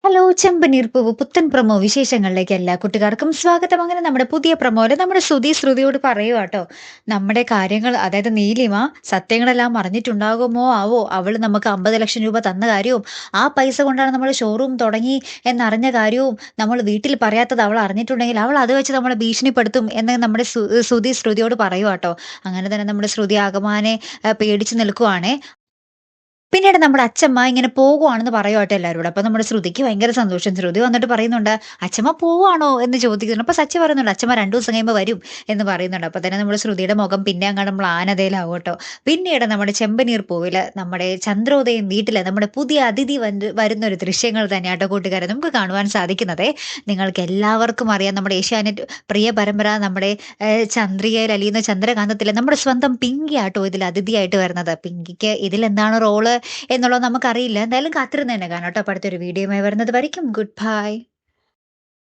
Hello ചെമ്പനീർ പൂവ് പുത്തൻ promo വിശേഷങ്ങളിലേക്ക് എല്ലാ കുട്ടികാർക്കും സ്വാഗതം. അങ്ങനെ നമ്മുടെ പുതിയ പ്രൊമോയില് നമ്മുടെ ശ്രുതിയോട് പറയുക കേട്ടോ, നമ്മുടെ കാര്യങ്ങൾ അതായത് നീലിമ സത്യങ്ങളെല്ലാം അറിഞ്ഞിട്ടുണ്ടാകുമോ ആവോ, അവള് നമുക്ക് 50 ലക്ഷം രൂപ തന്ന കാര്യവും ആ പൈസ കൊണ്ടാണ് നമ്മൾ ഷോറൂം തുടങ്ങി എന്നറിഞ്ഞ കാര്യവും നമ്മൾ വീട്ടിൽ പറയാത്തത് അവൾ അറിഞ്ഞിട്ടുണ്ടെങ്കിൽ അവൾ അത് വെച്ച് നമ്മളെ ഭീഷണിപ്പെടുത്തും എന്ന് നമ്മുടെ ശ്രുതിയോട് പറയുക കേട്ടോ. അങ്ങനെ തന്നെ നമ്മുടെ ശ്രുതി ആകമാനെ പേടിച്ച് നിൽക്കുവാണേ. പിന്നീട് നമ്മുടെ അച്ചമ്മ ഇങ്ങനെ പോകുവാണെന്ന് പറയുവാട്ടോ എല്ലാവരോടും. അപ്പൊ നമ്മുടെ ശ്രുതിക്ക് ഭയങ്കര സന്തോഷം. ശ്രുതി വന്നിട്ട് പറയുന്നുണ്ട്, "അച്ചമ്മ പോവാണോ?" എന്ന് ചോദിക്കുന്നുണ്ട്. അപ്പൊ സച്ചി പറയുന്നുണ്ട്, "അച്ചമ്മ 2 ദിവസം കഴിയുമ്പോ വരും" എന്ന് പറയുന്നുണ്ട്. അപ്പൊ തന്നെ നമ്മുടെ ശ്രുതിയുടെ മുഖം പിന്നെ അങ്ങട് മ്ലാനതയിലാവും ട്ടോ. പിന്നീട് നമ്മുടെ ചെമ്പനീർ പൂവില് നമ്മുടെ ചന്ദ്രോദയം വീട്ടില് നമ്മുടെ പുതിയ അതിഥി വരുന്ന ഒരു ദൃശ്യങ്ങൾ തന്നെയാട്ടോ കൂട്ടുകാരെ നമുക്ക് കാണുവാൻ സാധിക്കുന്നതേ. നിങ്ങൾക്ക് എല്ലാവർക്കും അറിയാം, നമ്മുടെ ഏഷ്യാനെറ്റ് പ്രിയ പരമ്പര നമ്മുടെ ചന്ദ്രികയിൽ അലിയുന്ന ചന്ദ്രകാന്തത്തിലെ നമ്മുടെ സ്വന്തം പിങ്കി ആട്ടോ ഇതിൽ അതിഥിയായിട്ട് വരുന്നത്. പിങ്കിക്ക് ഇതിലെന്താണ് റോള് എന്നുള്ളത് നമുക്കറിയില്ല. എന്തായാലും കാത്തിരുന്ന് തന്നെ കാണാം ട്ടോ. അപ്പൊ അടുത്തൊരു വീഡിയോയുമായി വരുന്നത് വരയ്ക്കും ഗുഡ് ബൈ.